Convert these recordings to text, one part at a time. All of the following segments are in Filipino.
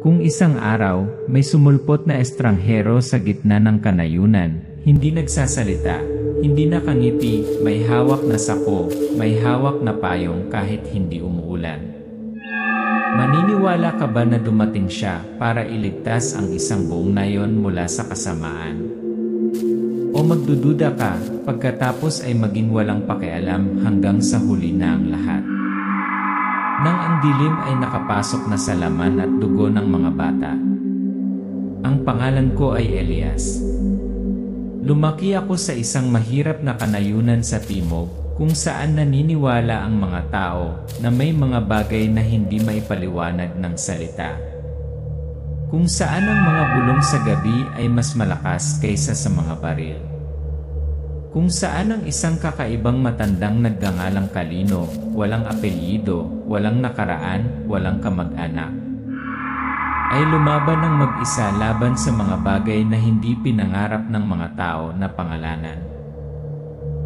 Kung isang araw, may sumulpot na estranghero sa gitna ng kanayunan, hindi nagsasalita, hindi nakangiti, may hawak na sako, may hawak na payong kahit hindi umuulan. Maniniwala ka ba na dumating siya para iligtas ang isang buong nayon mula sa kasamaan? O magdududa ka pagkatapos ay maging walang pakialam hanggang sa huli na ang lahat? Nang ang dilim ay nakapasok na sa laman at dugo ng mga bata. Ang pangalan ko ay Elias. Lumaki ako sa isang mahirap na kanayunan sa timog kung saan naniniwala ang mga tao na may mga bagay na hindi maipaliwanag ng salita. Kung saan ang mga bulong sa gabi ay mas malakas kaysa sa mga baril. Kung saan ang isang kakaibang matandang nagngangalang Kalino, walang apelyido, walang nakaraan, walang kamag-anak, ay lumaban ng mag-isa laban sa mga bagay na hindi pinangarap ng mga tao na pangalanan.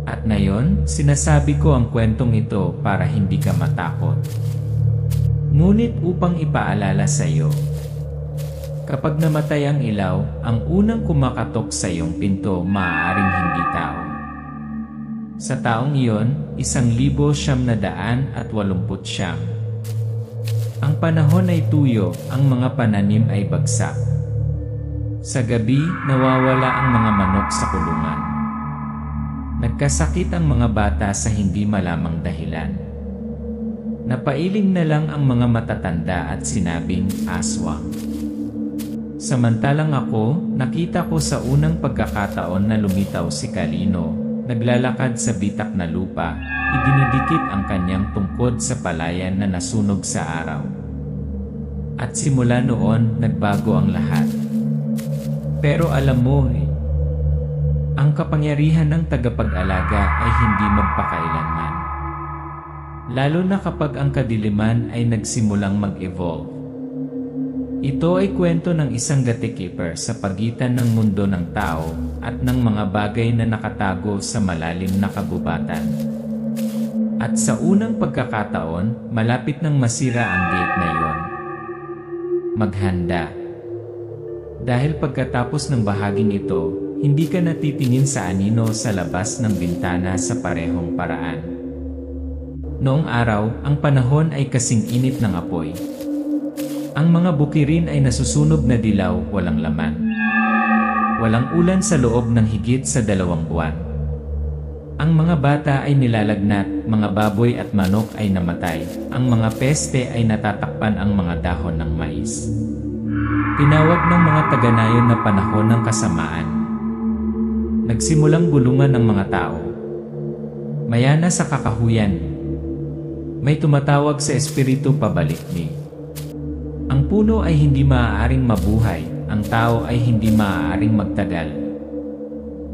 At ngayon, sinasabi ko ang kwentong ito para hindi ka matakot. Ngunit upang ipaalala sa iyo, kapag namatay ang ilaw, ang unang kumakatok sa iyong pinto maaaring hindi tao. Sa taong iyon, 1,989. Ang panahon ay tuyo, ang mga pananim ay bagsak. Sa gabi, nawawala ang mga manok sa kulungan. Nagkasakit ang mga bata sa hindi malamang dahilan. Napailing na lang ang mga matatanda at sinabing aswang. Samantalang ako, nakita ko sa unang pagkakataon na lumitaw si Kalino. Naglalakad sa bitak na lupa, idinidikit ang kanyang tungkod sa palayan na nasunog sa araw. At simula noon, nagbago ang lahat. Pero alam mo, ang kapangyarihan ng tagapag-alaga ay hindi magpakailanman. Lalo na kapag ang kadiliman ay nagsimulang mag-evolve. Ito ay kwento ng isang gatekeeper sa pagitan ng mundo ng tao at ng mga bagay na nakatago sa malalim na kagubatan. At sa unang pagkakataon, malapit nang masira ang gate na iyon. Maghanda. Dahil pagkatapos ng bahaging ito, hindi ka natitingin sa anino sa labas ng bintana sa parehong paraan. Noong araw, ang panahon ay kasing init ng apoy. Ang mga bukirin ay nasusunog na dilaw, walang laman. Walang ulan sa loob ng higit sa 2 buwan. Ang mga bata ay nilalagnat, mga baboy at manok ay namatay, ang mga peste ay natatakpan ang mga dahon ng mais. Tinawag ng mga taga-nayon na panahon ng kasamaan. Nagsimulang bulungan ng mga tao. Mayana sa kakahuyan. May tumatawag sa espiritu pabalik ni. Ang puno ay hindi maaaring mabuhay, ang tao ay hindi maaaring magtagal.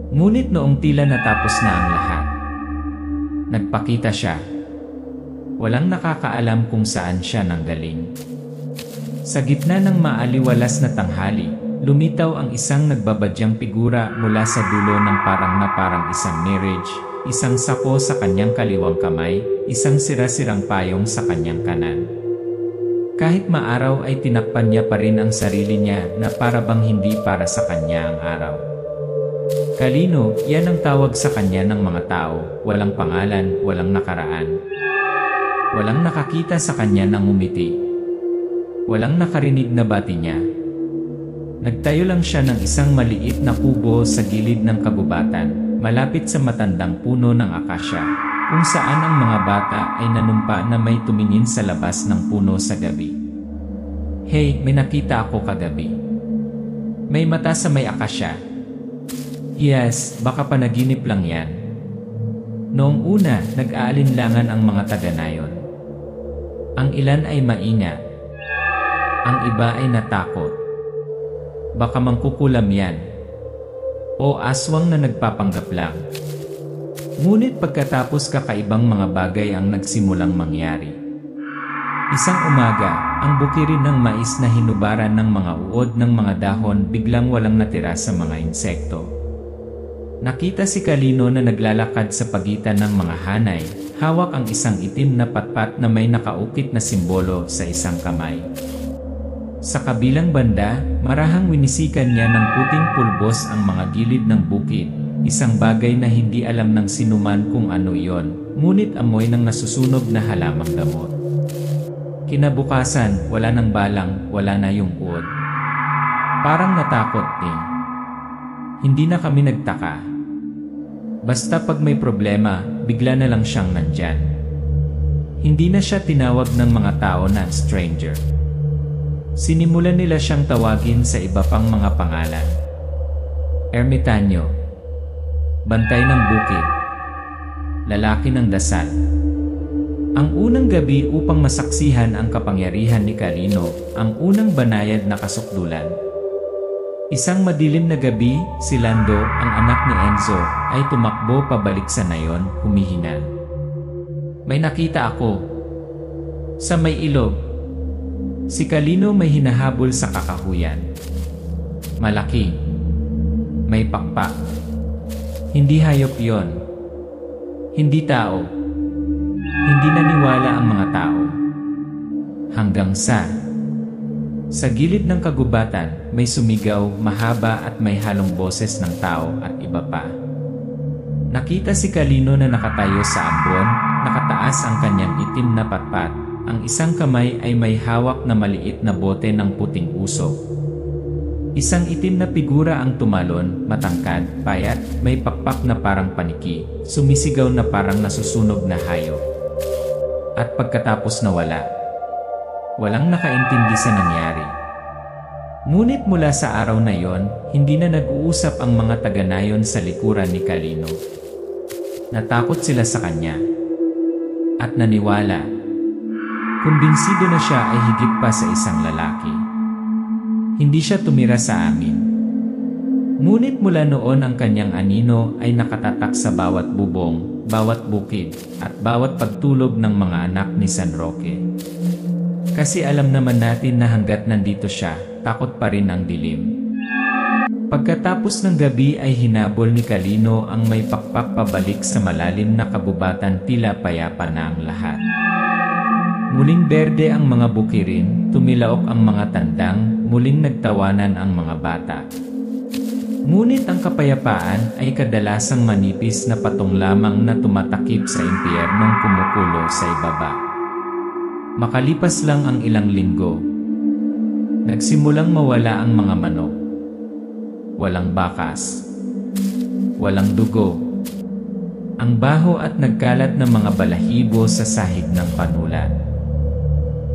Ngunit noong tila natapos na ang lahat, nagpakita siya. Walang nakakaalam kung saan siya nanggaling. Sa gitna ng maaliwalas na tanghali, lumitaw ang isang nagbabadyang figura mula sa dulo ng parang isang mirage, isang sako sa kanyang kaliwang kamay, isang sira-sirang payong sa kanyang kanan. Kahit maaraw ay tinakpan niya pa rin ang sarili niya na para bang hindi para sa kanya ang araw. Kalino, yan ang tawag sa kanya ng mga tao, walang pangalan, walang nakaraan. Walang nakakita sa kanya ng umiti. Walang nakarinig na bati niya. Nagtayo lang siya ng isang maliit na kubo sa gilid ng kagubatan, malapit sa matandang puno ng akasya, kung saan ang mga bata ay nanumpa na may tumingin sa labas ng puno sa gabi. Hey, may nakita ako kagabi. May mata sa may akasya. Yes, baka panaginip lang yan. Noong una, nag-aalinlangan ang mga taga-nayon. Ang ilan ay maingat. Ang iba ay natakot. Baka mangkukulam yan. O aswang na nagpapanggap lang. Ngunit pagkatapos kakaibang mga bagay ang nagsimulang mangyari. Isang umaga, ang bukirin ng mais na hinubaran ng mga uod ng mga dahon biglang walang natira sa mga insekto. Nakita si Kalino na naglalakad sa pagitan ng mga hanay, hawak ang isang itim na patpat na may nakaukit na simbolo sa isang kamay. Sa kabilang banda, marahang winisikan niya ng puting pulbos ang mga gilid ng bukid, isang bagay na hindi alam ng sinuman kung ano iyon, ngunit amoy ng nasusunog na halamang gamot. Kinabukasan, wala nang balang, wala na yung uod. Parang natakot din. Hindi na kami nagtaka. Basta pag may problema, bigla na lang siyang nandyan. Hindi na siya tinawag ng mga tao na stranger. Sinimulan nila siyang tawagin sa iba pang mga pangalan. Ermitanyo, Bantay ng Bukid, Lalaki ng Dasal. Ang unang gabi upang masaksihan ang kapangyarihan ni Calino, ang unang banayad na kasukdulan. Isang madilim na gabi, si Lando, ang anak ni Enzo, ay tumakbo pabalik sa nayon, humihingal. May nakita ako. Sa may ilog. Si Calino may hinahabol sa kakahuyan. Malaki. May pakpak. Hindi hayop yon. Hindi tao. Hindi naniwala ang mga tao. Hanggang sa gilid ng kagubatan, may sumigaw, mahaba at may halong boses ng tao at iba pa. Nakita si Calino na nakatayo sa ambon, nakataas ang kanyang itim na patpat. Ang isang kamay ay may hawak na maliit na bote ng puting usok. Isang itim na figura ang tumalon, matangkad, payat, may pakpak na parang paniki, sumisigaw na parang nasusunog na hayop. At pagkatapos nawala. Walang nakaintindi sa nangyari. Ngunit mula sa araw na yon, hindi na nag-uusap ang mga taga-nayon sa likuran ni Calino. Natakot sila sa kanya. At naniwala. Kumbinsido na siya ay higit pa sa isang lalaki. Hindi siya tumira sa amin. Ngunit mula noon ang kanyang anino ay nakatatak sa bawat bubong, bawat bukid, at bawat pagtulog ng mga anak ni San Roque. Kasi alam naman natin na hanggat nandito siya, takot pa rin ang dilim. Pagkatapos ng gabi ay hinabol ni Calino ang may pakpak pabalik sa malalim na kabubatan, tila payapa na ang lahat. Muling berde ang mga bukirin, tumilaok ang mga tandang, muling nagtawanan ang mga bata. Ngunit ang kapayapaan ay kadalasang manipis na patong lamang na tumatakip sa impyernong kumukulo sa ibaba. Makalipas lang ang ilang linggo, nagsimulang mawala ang mga manok. Walang bakas. Walang dugo. Ang baho at nagkalat ng mga balahibo sa sahig ng panulat.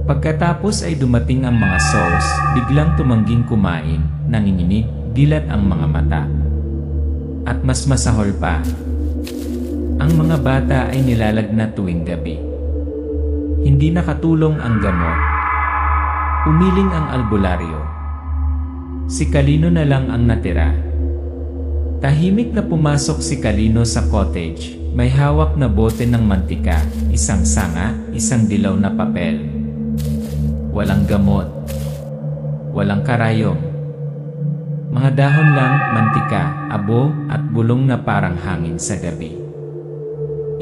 Pagkatapos ay dumating ang mga souls, biglang tumangging kumain, nanginginig, dilat ang mga mata. At mas masahol pa, ang mga bata ay nilalagnat tuwing gabi. Hindi nakatulong ang gamot. Umiling ang albularyo. Si Calino na lang ang natira. Tahimik na pumasok si Calino sa cottage. May hawak na bote ng mantika, isang sanga, isang dilaw na papel. Walang gamot. Walang karayom. Mga dahon lang, mantika, abo, at bulong na parang hangin sa gabi.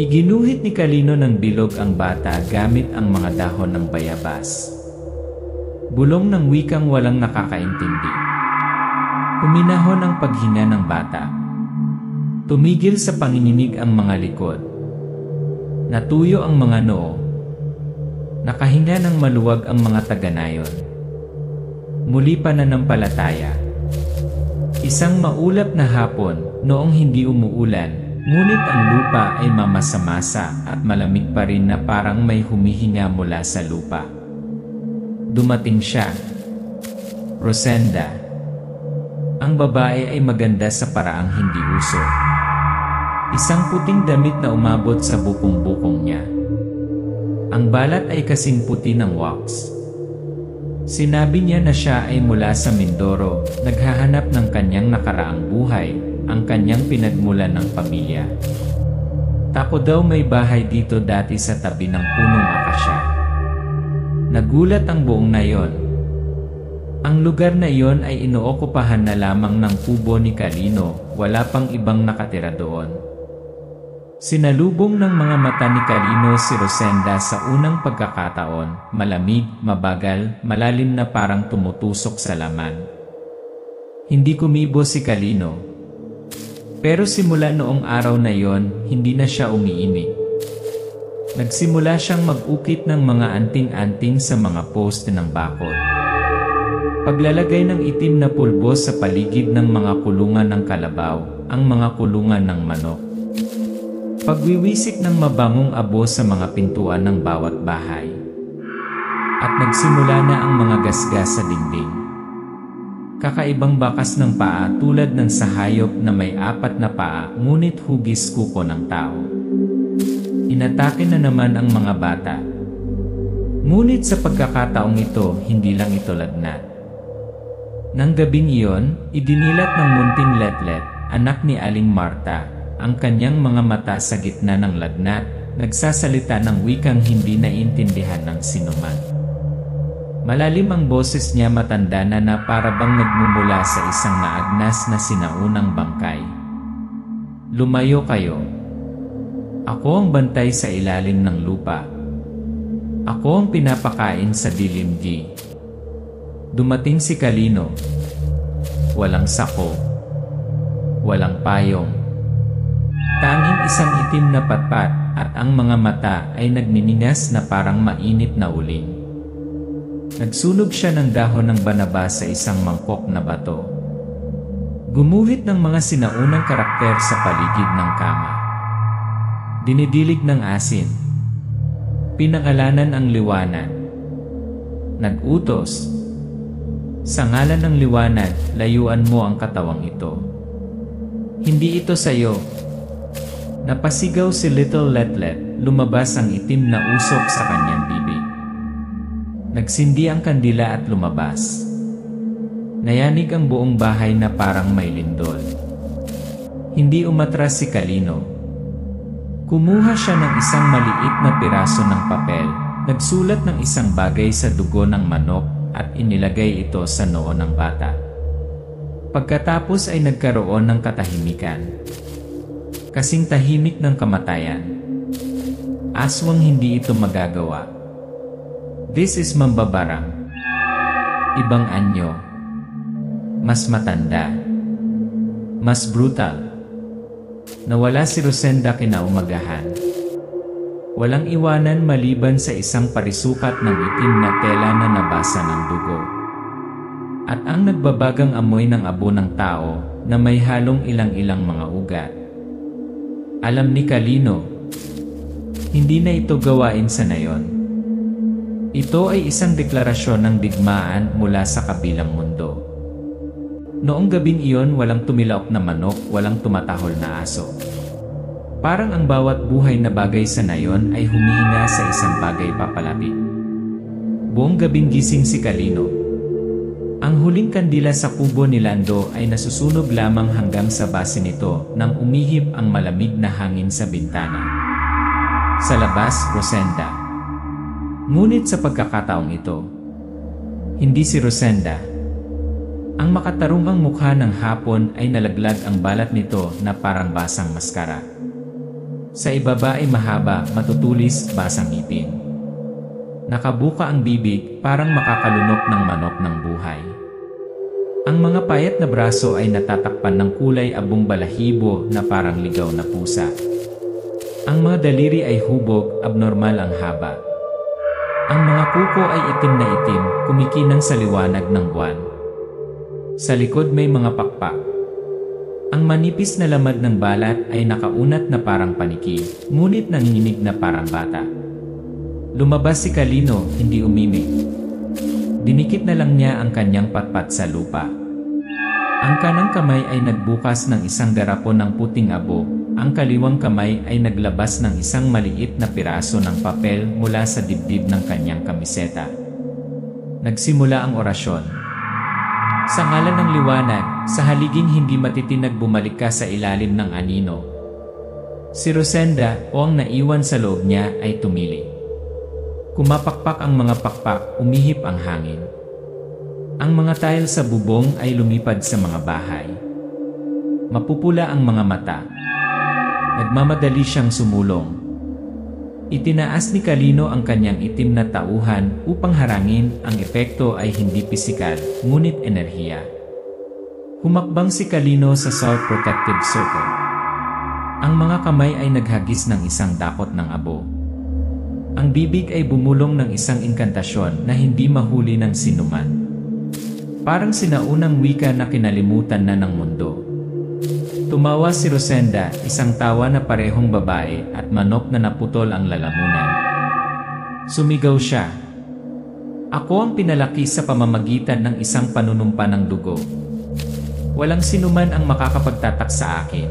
Iginuhit ni Calino ng bilog ang bata gamit ang mga dahon ng bayabas. Bulong ng wikang walang nakakaintindi. Huminahon ang paghinga ng bata. Tumigil sa panginginig ang mga likod. Natuyo ang mga noo. Nakahinga ng maluwag ang mga taga-nayon. Muli pananampalataya. Isang maulap na hapon, noong hindi umuulan, ngunit ang lupa ay mamasa-masa at malamig pa rin na parang may humihinga mula sa lupa. Dumating siya. Rosenda. Ang babae ay maganda sa paraang hindi uso. Isang puting damit na umabot sa bukong-bukong niya. Ang balat ay kasing puti ng wax. Sinabi niya na siya ay mula sa Mindoro, naghahanap ng kanyang nakaraang buhay, ang kanyang pinagmulan ng pamilya. Tako daw may bahay dito dati sa tabi ng punong akasya. Nagulat ang buong nayon. Ang lugar na iyon ay inookupahan na lamang ng kubo ni Calino, wala pang ibang nakatira doon. Sinalubong ng mga mata ni Kalino si Rosenda sa unang pagkakataon, malamig, mabagal, malalim na parang tumutusok sa laman. Hindi kumibo si Kalino. Pero simula noong araw na yon, hindi na siya umiimik. Nagsimula siyang mag-ukit ng mga anting-anting sa mga poste ng bakod. Paglalagay ng itim na pulbo sa paligid ng mga kulungan ng kalabaw, ang mga kulungan ng manok. Pagwiwisik ng mabangong abo sa mga pintuan ng bawat bahay. At nagsimula na ang mga gasgas sa dingding. Kakaibang bakas ng paa tulad ng sa hayop na may 4 na paa ngunit hugis kuko ng tao. Inatake na naman ang mga bata. Ngunit sa pagkakataong ito, hindi lang ito lagnat. Nang gabing iyon, idinilat ng munting Letlet, anak ni Aling Marta, ang kanyang mga mata sa gitna ng lagnat, nagsasalita ng wikang hindi naiintindihan ng sinuman. Malalim ang boses niya, matanda na para bang nagmumula sa isang naagnas na sinaunang bangkay. Lumayo kayo. Ako ang bantay sa ilalim ng lupa. Ako ang pinapakain sa dilim. Dumating si Kalino. Walang sako. Walang payong. Tanging isang itim na patpat at ang mga mata ay nagniningas na parang mainit na uling. Nagsunog siya ng dahon ng banaba sa isang mangkok na bato. Gumuhit ng mga sinaunang karakter sa paligid ng kama. Dinidilig ng asin. Pinangalanan ang liwanag. Nag-utos. Sa ngalan ng liwanag, layuan mo ang katawang ito. Hindi ito sayo. Napasigaw si Little Letlet, lumabas ang itim na usok sa kanyang bibig. Nagsindi ang kandila at lumabas. Nayanig ang buong bahay na parang may lindol. Hindi umatras si Kalino. Kumuha siya ng isang maliit na piraso ng papel, nagsulat ng isang bagay sa dugo ng manok at inilagay ito sa noo ng bata. Pagkatapos ay nagkaroon ng katahimikan. Kasing tahimik ng kamatayan. Aswang hindi ito magagawa. This is mambabarang. Ibang anyo. Mas matanda. Mas brutal. Nawala si Rosenda kinaumagahan. Walang iwanan maliban sa isang parisukat ng itim na tela na nabasa ng dugo. At ang nagbabagang amoy ng abo ng tao na may halong ilang-ilang mga ugat. Alam ni Kalino, hindi na ito gawain sa nayon. Ito ay isang deklarasyon ng digmaan mula sa kabilang mundo. Noong gabing iyon, walang tumilaok na manok, walang tumatahol na aso. Parang ang bawat buhay na bagay sa nayon ay humihinga sa isang bagay papalapit. Buong gabing gising si Kalino. Ang huling kandila sa kubo ni Lando ay nasusunog lamang hanggang sa base nito nang umihip ang malamig na hangin sa bintana. Sa labas, Rosenda. Ngunit sa pagkakataong ito, hindi si Rosenda. Ang makatarungang mukha ng hapon ay nalaglag ang balat nito na parang basang maskara. Sa ibaba ay mahaba, matutulis, basang ngipin. Nakabuka ang bibig, parang makakalunok ng manok ng buhay. Ang mga payat na braso ay natatakpan ng kulay abong balahibo na parang ligaw na pusa. Ang mga daliri ay hubog, abnormal ang haba. Ang mga kuko ay itim na itim, kumikinang sa liwanag ng buwan. Sa likod may mga pakpak. Ang manipis na lamad ng balat ay nakaunat na parang paniki, ngunit nanginginig na parang bata. Lumabas si Kalino, hindi umimik. Dinikit na lang niya ang kanyang patpat sa lupa. Ang kanang kamay ay nagbukas ng isang garapon ng puting abo, ang kaliwang kamay ay naglabas ng isang maliit na piraso ng papel mula sa dibdib ng kanyang kamiseta. Nagsimula ang orasyon. Sa ngalan ng liwanag, sa haliging hindi matitinag bumalik ka sa ilalim ng anino. Si Rosenda o ang naiwan sa loob niya ay tumili. Kumapakpak ang mga pakpak, umihip ang hangin. Ang mga tile sa bubong ay lumipad sa mga bahay. Mapupula ang mga mata. Nagmamadali siyang sumulong. Itinaas ni Kalino ang kanyang itim na tauhan upang harangin. Ang epekto ay hindi pisikal, ngunit enerhiya. Humakbang si Kalino sa South Protective Circle. Ang mga kamay ay naghagis ng isang dakot ng abo. Ang bibig ay bumulong ng isang inkantasyon na hindi mahuli ng sinuman. Parang sinaunang wika na kinalimutan na ng mundo. Tumawa si Rosenda, isang tawa na parehong babae at manok na naputol ang lalamunan. Sumigaw siya. Ako ang pinalaki sa pamamagitan ng isang panunumpa ng dugo. Walang sinuman ang makakapagtatak sa akin.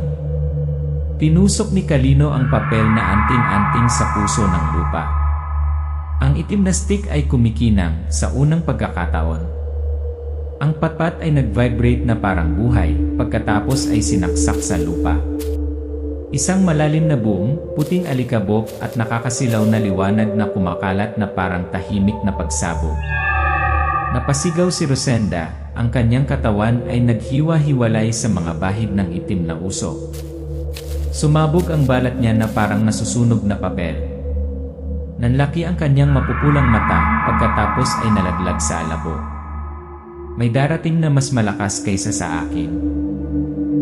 Tinusok ni Kalino ang papel na anting-anting sa puso ng lupa. Ang itim na stick ay kumikinang sa unang pagkakataon. Ang patpat ay nag-vibrate na parang buhay, pagkatapos ay sinaksak sa lupa. Isang malalim na buong, puting alikabok at nakakasilaw na liwanag na kumakalat na parang tahimik na pagsabog. Napasigaw si Rosenda, ang kanyang katawan ay naghiwa-hiwalay sa mga bahid ng itim na usok. Sumabog ang balat niya na parang nasusunog na papel. Nanlaki ang kanyang mapupulang mata, pagkatapos ay nalaglag sa alabo. May darating na mas malakas kaysa sa akin.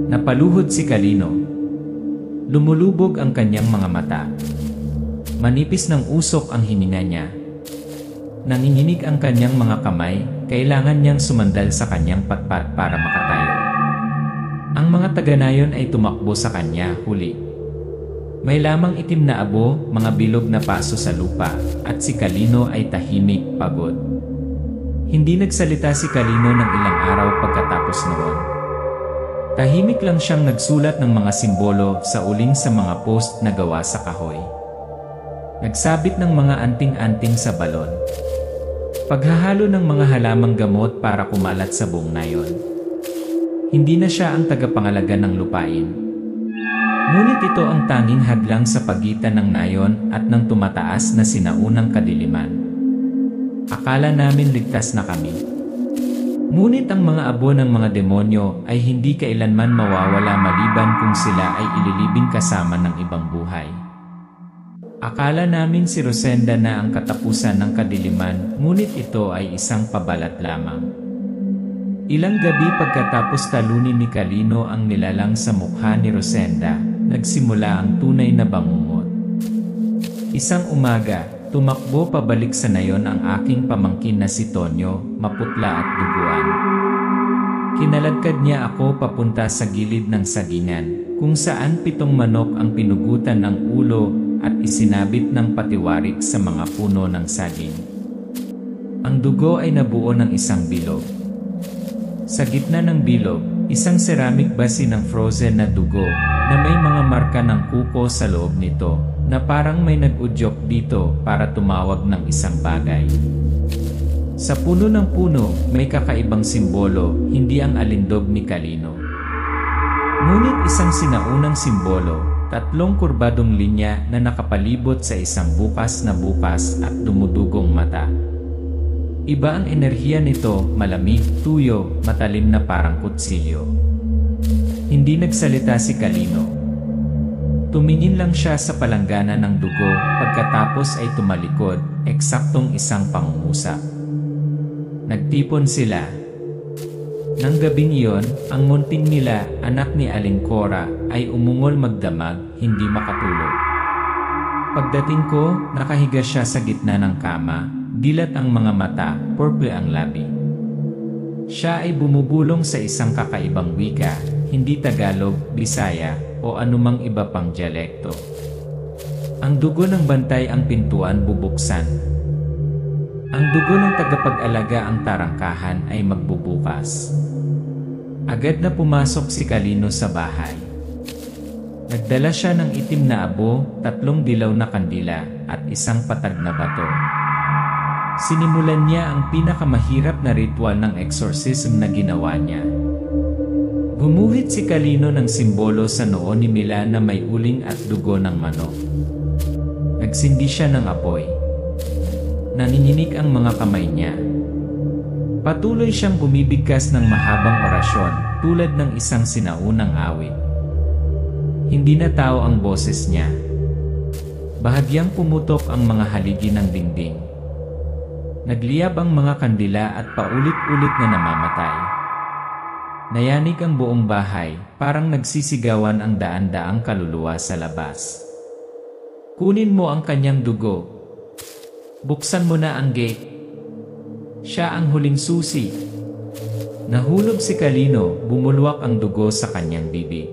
Napaluhod si Kalino. Lumulubog ang kanyang mga mata. Manipis ng usok ang hininga niya. Nanginginig ang kanyang mga kamay, kailangan niyang sumandal sa kanyang patpat para makatayo. Ang mga taga-nayon ay tumakbo sa kanya, huli. May lamang itim na abo, mga bilog na paso sa lupa, at si Kalino ay tahimik, pagod. Hindi nagsalita si Kalino ng ilang araw pagkatapos noon. Tahimik lang siyang nagsulat ng mga simbolo sa uling sa mga post na gawa sa kahoy. Nagsabit ng mga anting-anting sa balon. Paghahalo ng mga halamang gamot para kumalat sa buong nayon. Hindi na siya ang tagapangalaga ng lupain. Ngunit ito ang tanging hadlang sa pagitan ng nayon at ng tumataas na sinaunang kadiliman. Akala namin ligtas na kami. Ngunit ang mga abo ng mga demonyo ay hindi kailanman mawawala maliban kung sila ay ililibing kasama ng ibang buhay. Akala namin si Rosenda na ang katapusan ng kadiliman, ngunit ito ay isang pabalat lamang. Ilang gabi pagkatapos talunin ni Kalino ang nilalang sa mukha ni Rosenda, nagsimula ang tunay na bangungot. Isang umaga, tumakbo pabalik sa nayon ang aking pamangkin na si Tonyo, maputla at duguan. Kinaladkad niya ako papunta sa gilid ng sagingan, kung saan 7 manok ang pinugutan ng ulo at isinabit ng patiwarik sa mga puno ng saging. Ang dugo ay nabuo ng isang bilog. Sa gitna ng bilog, isang ceramic basin ng frozen na dugo na may mga marka ng kuko sa loob nito, na parang may nag-udyok dito para tumawag ng isang bagay. Sa puno ng puno, may kakaibang simbolo, hindi ang alindog ni Kalino. Ngunit isang sinaunang simbolo, 3 kurbadong linya na nakapalibot sa isang bukas na bukas at dumudugong mata. Iba ang enerhiya nito, malamig, tuyo, matalim na parang kutsilyo. Hindi nagsalita si Kalino. Tumingin lang siya sa palanggana ng dugo, pagkatapos ay tumalikod, eksaktong isang pangungusap. Nagtipon sila. Nang gabing iyon, ang munting nila, anak ni Aling Cora, ay umungol magdamag, hindi makatulog. Pagdating ko, nakahiga siya sa gitna ng kama, dilat ang mga mata, purple ang labi. Siya ay bumubulong sa isang kakaibang wika, hindi Tagalog, Bisaya, o anumang iba pang dialekto. Ang dugo ng bantay ang pintuan bubuksan. Ang dugo ng tagapag-alaga ang tarangkahan ay magbubukas. Agad na pumasok si Kalino sa bahay. Nagdala siya ng itim na abo, 3 dilaw na kandila, at isang patag na bato. Sinimulan niya ang pinakamahirap na ritual ng exorcism na ginawa niya. Gumuhit si Kalino ng simbolo sa noo ni Mila na may uling at dugo ng manok. Nagsindi siya ng apoy. Nanginginig ang mga kamay niya. Patuloy siyang bumibigkas ng mahabang orasyon tulad ng isang sinaunang awit. Hindi na tao ang boses niya. Bahagyang pumutok ang mga haligi ng dingding. Nagliyab ang mga kandila at paulit-ulit na namamatay. Nayanig ang buong bahay, parang nagsisigawan ang daan-daang kaluluwa sa labas. Kunin mo ang kanyang dugo. Buksan mo na ang gate. Siya ang huling susi. Nahulog si Kalino, bumulwak ang dugo sa kanyang bibig.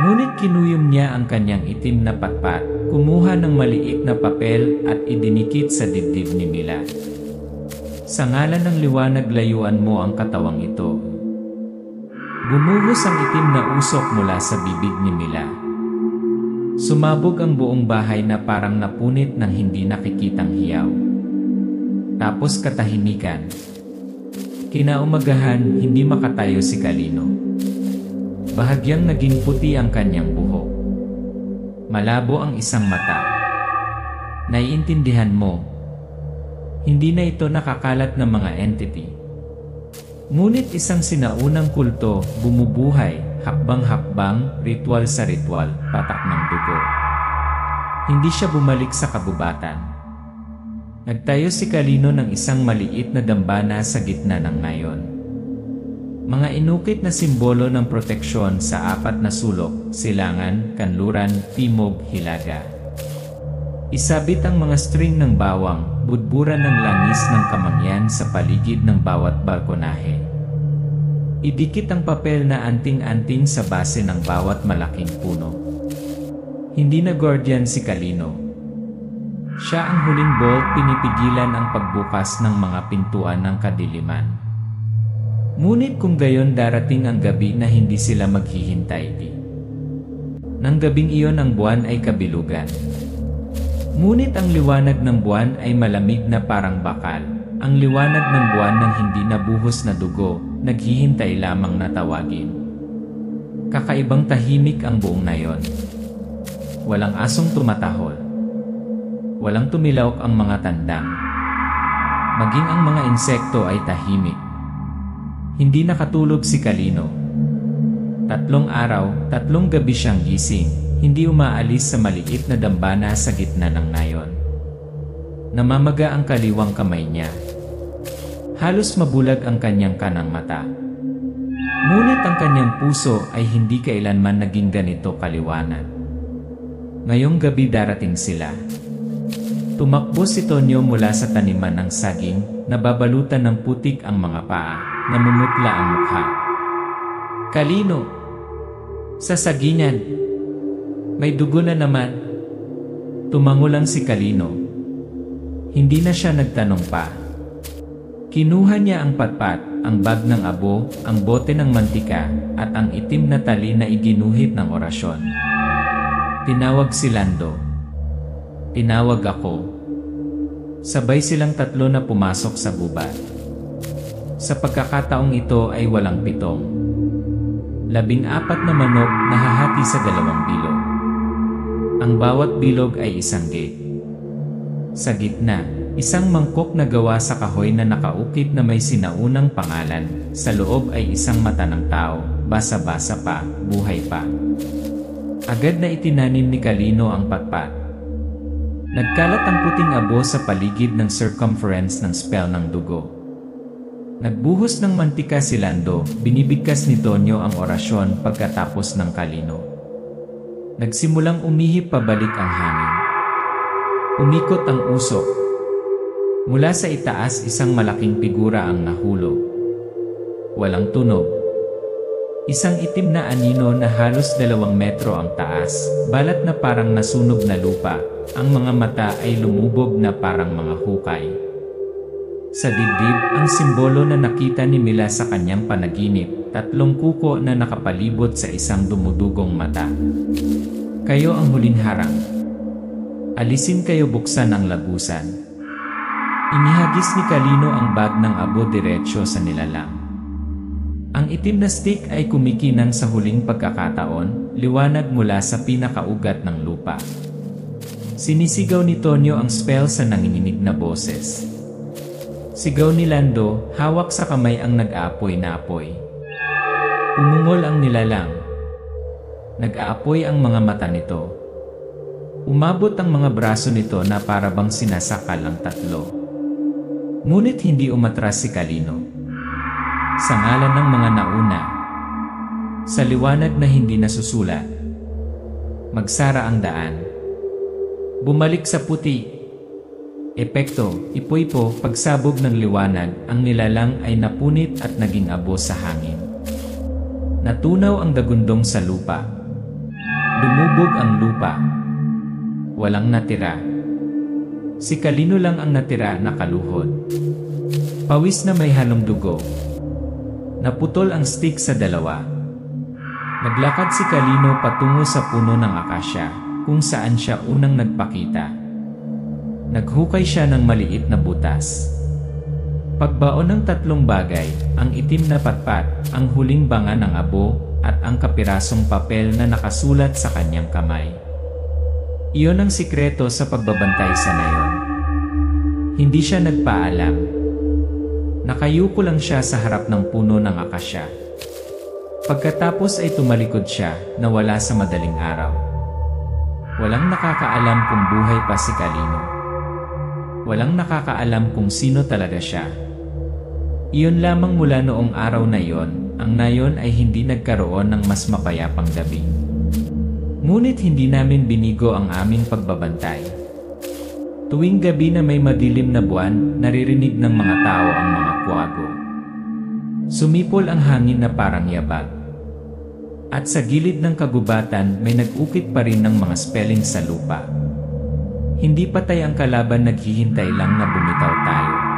Ngunit kinuyom niya ang kanyang itim na patpat, kumuha ng maliit na papel at idinikit sa dibdib ni Mila. Sa ngalan ng liwanag, layuan mo ang katawang ito. Gumuhos ang itim na usok mula sa bibig ni Mila. Sumabog ang buong bahay na parang napunit ng hindi nakikitang hiyaw. Tapos katahimikan. Kinaumagahan, hindi makatayo si Kalino. Bahagyang naging puti ang kanyang buhok. Malabo ang isang mata. Naiintindihan mo. Hindi na ito nakakalat ng mga entity. Ngunit isang sinaunang kulto, bumubuhay, hakbang-hakbang, ritual sa ritual, patak ng dugo. Hindi siya bumalik sa kabubatan. Nagtayo si Kalino ng isang maliit na dambana sa gitna ng ngayon. Mga inukit na simbolo ng proteksyon sa apat na sulok, silangan, kanluran, timog, hilaga. Isabit ang mga string ng bawang, budburan ng langis ng kamangyan sa paligid ng bawat balkonahe. Idikit ang papel na anting-anting sa base ng bawat malaking puno. Hindi na guardian si Kalino. Siya ang huling bolt, pinipigilan ang pagbukas ng mga pintuan ng kadiliman. Ngunit kung gayon darating ang gabi na hindi sila maghihintay di. Nang gabing iyon ang buwan ay kabilugan. Ngunit ang liwanag ng buwan ay malamig na parang bakal. Ang liwanag ng buwan ng hindi nabuhos na dugo, naghihintay lamang na tawagin. Kakaibang tahimik ang buong nayon. Walang asong tumatahol. Walang tumilawak ang mga tandang. Maging ang mga insekto ay tahimik. Hindi nakatulog si Kalino. 3 araw, 3 gabi siyang gising, hindi umaalis sa maliit na dambana sa gitna ng nayon. Namamaga ang kaliwang kamay niya. Halos mabulag ang kanyang kanang mata. Ngunit ang kanyang puso ay hindi kailanman naging ganito kaliwanag. Ngayong gabi darating sila. Tumakbo si Tonyo mula sa taniman ng saging, nababalutan ng putik ang mga paa, namumutla ang mukha. Kalino! Sa sagingan! May dugo na naman. Tumango lang si Kalino. Hindi na siya nagtanong pa. Kinuha niya ang patpat, ang bag ng abo, ang bote ng mantika, at ang itim na tali na iginuhit ng orasyon. Tinawag si Lando. Tinawag ako. Sabay silang 3 na pumasok sa gubat. Sa pagkakataong ito ay walang pitong. 14 na manok na hahati sa 2 bilog. Ang bawat bilog ay isang gate. Sa gitna, isang mangkok na gawa sa kahoy na nakaukit na may sinaunang pangalan. Sa loob ay isang mata ng tao, basa-basa pa, buhay pa. Agad na itinanim ni Kalino ang patpat. Nagkalat ang puting abo sa paligid ng circumference ng spell ng dugo. Nagbuhos ng mantika si Lando, binibigkas ni Tonyo ang orasyon pagkatapos ng Kalino. Nagsimulang umihip pabalik ang hangin. Umikot ang usok. Mula sa itaas isang malaking figura ang nahulog. Walang tunog. Isang itim na anino na halos 2 metro ang taas, balat na parang nasunog na lupa, ang mga mata ay lumubog na parang mga hukay. Sa dibdib, ang simbolo na nakita ni Mila sa kanyang panaginip, 3 kuko na nakapalibot sa isang dumudugong mata. Kayo ang huling harang. Alisin kayo, buksan ang lagusan. Inihagis ni Kalino ang bag ng abo diretsyo sa nilalang. Ang itim na stick ay kumikinang sa huling pagkakataon, liwanag mula sa pinakaugat ng lupa. Sinisigaw ni Tonyo ang spell sa nanginginig na boses. Sigaw ni Lando, hawak sa kamay ang nag-aapoy na apoy. Umungol ang nilalang. Nag-aapoy ang mga mata nito. Umabot ang mga braso nito na para bang sinasakal ang tatlo. Ngunit hindi umatras si Kalino. Sa ngalan ng mga nauna, sa liwanag na hindi nasusulat, magsara ang daan. Bumalik sa puti. Epekto, ipoy-po, pagsabog ng liwanag, ang nilalang ay napunit at naging abo sa hangin. Natunaw ang dagundong sa lupa. Lumubog ang lupa. Walang natira. Si Kalino lang ang natira na kaluhod. Pawis na may halong dugo. Naputol ang stick sa dalawa. Naglakad si Kalino patungo sa puno ng akasya, kung saan siya unang nagpakita. Naghukay siya ng maliit na butas. Pagbaon ng tatlong bagay, ang itim na patpat, ang huling banga ng abo, at ang kapirasong papel na nakasulat sa kanyang kamay. Iyon ang sikreto sa pagbabantay sa nayon. Hindi siya nagpaalam. Nakayuko lang siya sa harap ng puno ng akasya. Pagkatapos ay tumalikod siya, nawala sa madaling araw. Walang nakakaalam kung buhay pa si Kalino. Walang nakakaalam kung sino talaga siya. Iyon lamang mula noong araw na iyon, ang nayon ay hindi nagkaroon ng mas mapayapang gabi. Ngunit hindi namin binigo ang aming pagbabantay. Tuwing gabi na may madilim na buwan, naririnig ng mga tao ang mga kwago. Sumipol ang hangin na parang yabag. At sa gilid ng kagubatan may nag-ukit pa rin ng mga spelling sa lupa. Hindi patay ang kalaban, naghihintay lang na bumitaw tayo.